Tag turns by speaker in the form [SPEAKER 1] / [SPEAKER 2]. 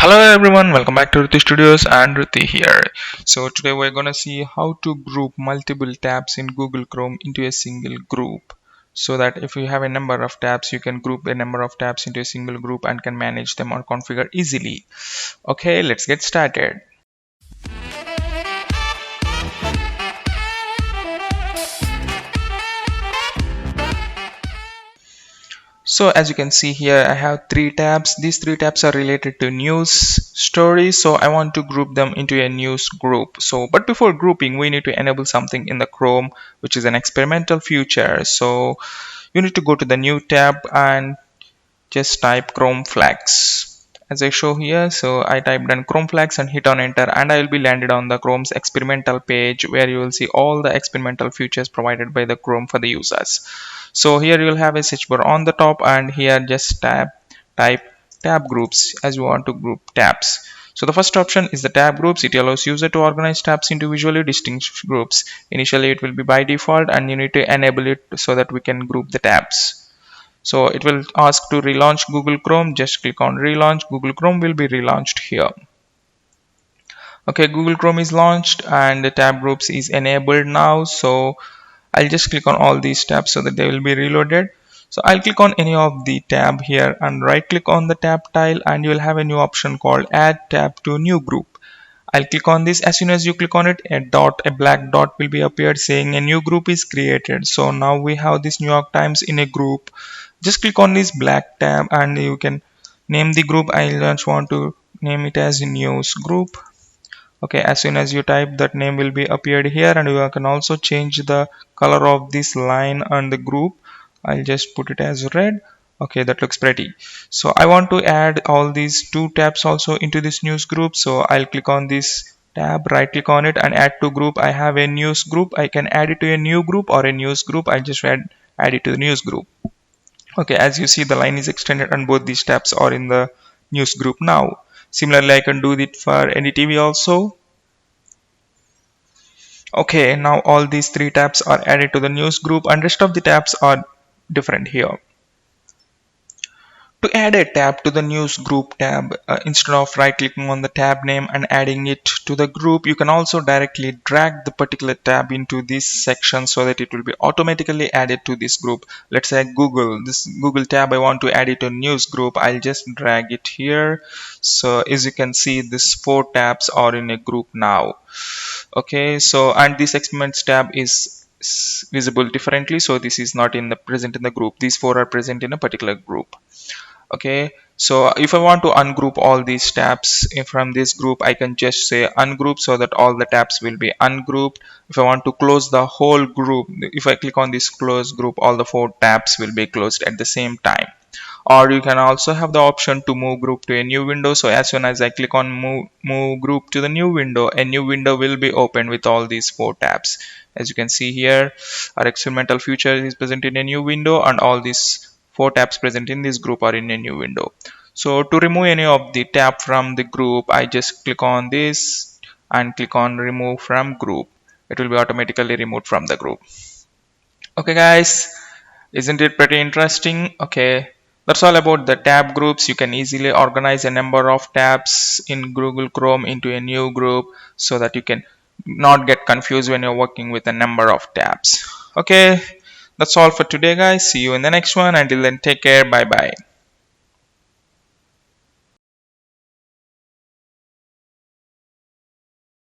[SPEAKER 1] Hello everyone, welcome back to Ruti Studios and Ruti here. So today we're gonna see how to group multiple tabs in Google Chrome into a single group. So that if you have a number of tabs, you can group a number of tabs into a single group and can manage them or configure easily. Okay, let's get started. So as you can see here, I have three tabs. These three tabs are related to news stories. So I want to group them into a news group. But before grouping, we need to enable something in the Chrome, which is an experimental feature. So you need to go to the new tab and just type Chrome flags. As I show here, so I typed in Chrome flags and hit on enter, and I will be landed on the Chrome's experimental page where you will see all the experimental features provided by the Chrome for the users. So here you will have a search bar on the top, and here just type tab groups as you want to group tabs. So the first option is the tab groups. It allows user to organize tabs into visually distinct groups. Initially it will be by default, and you need to enable it so that we can group the tabs. So it will ask to relaunch Google Chrome. Just click on relaunch. Google Chrome will be relaunched here. Okay, Google Chrome is launched and the tab groups is enabled now. So I'll just click on all these tabs so that they will be reloaded. So I'll click on any of the tab here and right click on the tab tile, and you will have a new option called add tab to new group. I'll click on this. As soon as you click on it, a black dot will be appeared saying a new group is created. So now we have this New York Times in a group. Just click on this black tab and you can name the group. I just want to name it as news group. Okay, as soon as you type, that name will be appeared here, and you can also change the color of this line on the group. I'll just put it as red. Okay, that looks pretty. So I want to add all these two tabs also into this news group. So I'll click on this tab, right click on it and add to group. I have a news group. I can add it to a new group or a news group. I just add it to the news group. Okay, as you see, the line is extended and both these tabs are in the news group now. Similarly, I can do it for NDTV also. Okay, now all these three tabs are added to the news group and rest of the tabs are different here. To add a tab to the news group tab, instead of right clicking on the tab name and adding it to the group, you can also directly drag the particular tab into this section so that it will be automatically added to this group. Let's say this Google tab, I want to add it to news group. I'll just drag it here. So as you can see, these four tabs are in a group now. Okay, so and this experiments tab is visible differently, so this is not present in the group. These four are present in a particular group. Okay, so if I want to ungroup all these tabs from this group, I can just say ungroup so that all the tabs will be ungrouped. If I want to close the whole group, if I click on this close group, all the four tabs will be closed at the same time. Or you can also have the option to move group to a new window. So as soon as I click on move group to the new window, a new window will be opened with all these four tabs. As you can see here, our experimental feature is present in a new window and all these four tabs present in this group are in a new window. So to remove any of the tab from the group, I just click on this and click on remove from group. It will be automatically removed from the group. Okay guys, isn't it pretty interesting? Okay, that's all about the tab groups. You can easily organize a number of tabs in Google Chrome into a new group so that you can not get confused when you're working with a number of tabs. Okay, that's all for today guys. See you in the next one. Until then, take care. Bye bye.